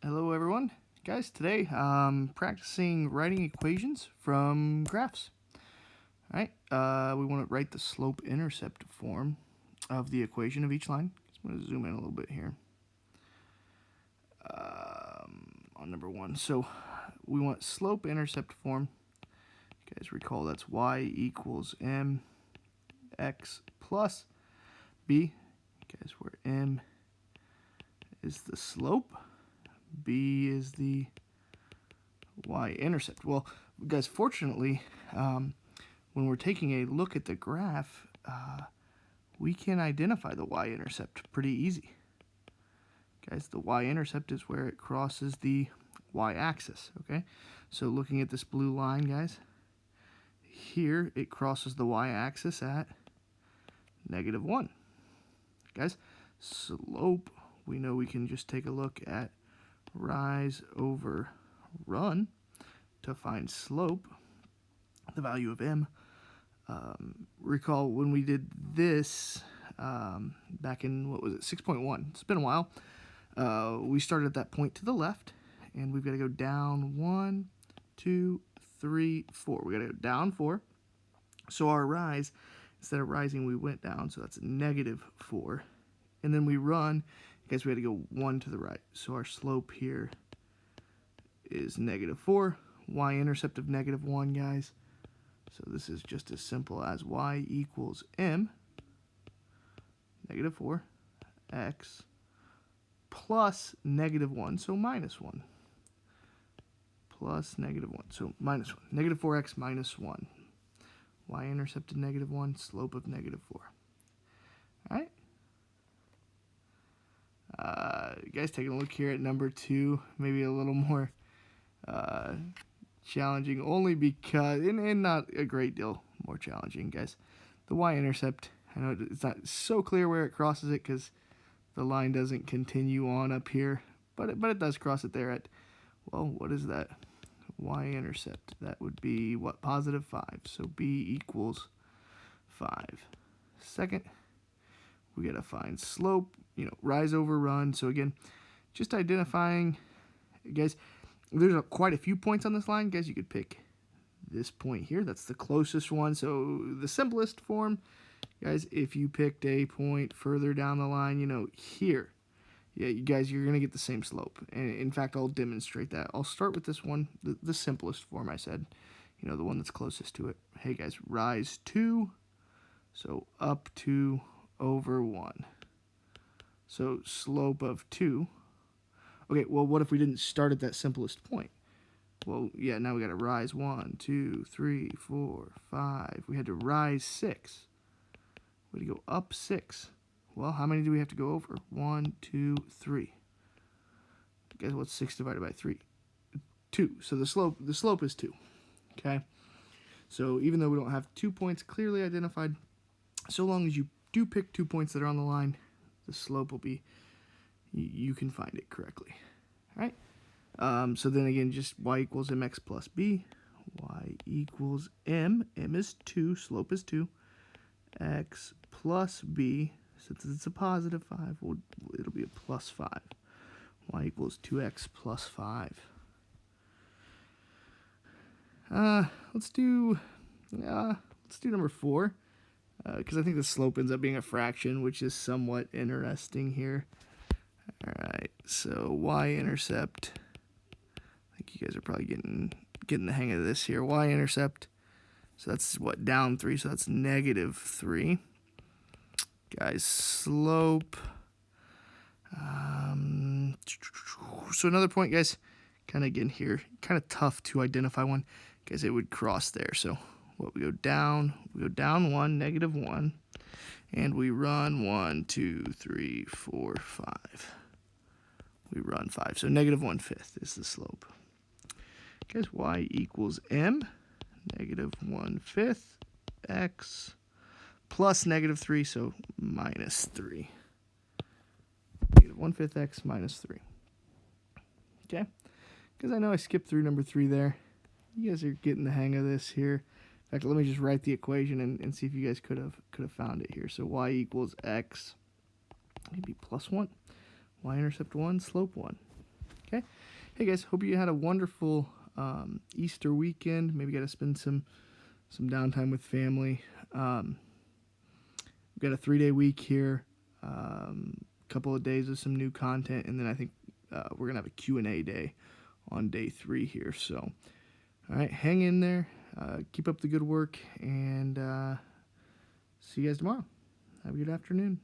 Hello everyone. Guys, today practicing writing equations from graphs. Alright, we want to write the slope-intercept form of the equation of each line. I'm going to zoom in a little bit here on number 1. So we want slope-intercept form. You guys recall that's y equals mx plus b. Guys, where m is the slope, b is the y-intercept. Well, guys, fortunately, when we're taking a look at the graph, we can identify the y-intercept pretty easy. Guys, the y-intercept is where it crosses the y-axis, okay? So looking at this blue line, guys, here it crosses the y-axis at -1. Guys, slope, we know we can just take a look at rise over run to find slope, the value of m. Recall when we did this back in, what was it, 6.1. It's been a while. We started at that point to the left, and we've got to go down 1, 2, 3, 4. We got to go down 4. So our rise, instead of rising, we went down, so that's -4. And then we run, because we had to go 1 to the right. So our slope here is -4, y-intercept of -1, guys. So this is just as simple as y equals m, -4, x, plus -1, so -1, plus -1, so -1, -4x minus 1. Y-intercept of -1, slope of -4. All right. Guys, taking a look here at number 2, maybe a little more challenging, only because, and not a great deal more challenging, guys. The y-intercept, I know it's not so clear where it crosses it because the line doesn't continue on up here, but it does cross it there at, well, what is that? Y-intercept, that would be, what, +5, so b equals 5. Second, we got to find slope, rise over run. So again, just identifying, guys, there's quite a few points on this line. Guys, you could pick this point here. That's the closest one. So the simplest form, guys, if you picked a point further down the line, here, yeah, you guys, you're going to get the same slope. And in fact, I'll demonstrate that. I'll start with this one, the simplest form I said, the one that's closest to it. Hey, guys, rise 2, so up 2 over 1. So slope of 2. Okay, well, what if we didn't start at that simplest point? Well, yeah, now we got to rise 1, 2, 3, 4, 5. We had to rise 6. We had to go up 6. Well, how many do we have to go over? 1, 2, 3. Guess what's 6 divided by 3? 2. So the slope is 2. Okay? So even though we don't have 2 points clearly identified, so long as you do pick 2 points that are on the line, the slope will be, you can find it correctly. All right? So then again, just y equals mx plus b. Y equals m. M is 2. Slope is 2. X plus b. Since it's a +5, it'll be a +5. Y equals 2x plus 5. Let's do number 4. Because I think the slope ends up being a fraction, which is somewhat interesting here. All right, so y-intercept. I think you guys are probably getting the hang of this here. Y-intercept. So that's what, down 3. So that's -3. Guys, slope. So another point, guys. Kind of again here, kind of tough to identify one, because it would cross there. So what, we go down 1, -1, and we run 1, 2, 3, 4, 5. We run 5, so -1/5 is the slope. Guys, y equals m, -1/5, x plus -3, so -3. -1/5 x minus 3. Okay, because I know I skipped through number 3 there. You guys are getting the hang of this here. In fact, let me just write the equation and see if you guys could have found it here. So y equals x, maybe +1, y-intercept 1, slope 1. Okay. Okay. Hey guys, hope you had a wonderful Easter weekend. Maybe got to spend some downtime with family. We've got a 3-day week here. Couple of days of some new content, and then I think we're gonna have a Q&A day on day 3 here. So, all right, hang in there. Keep up the good work, and see you guys tomorrow. Have a good afternoon.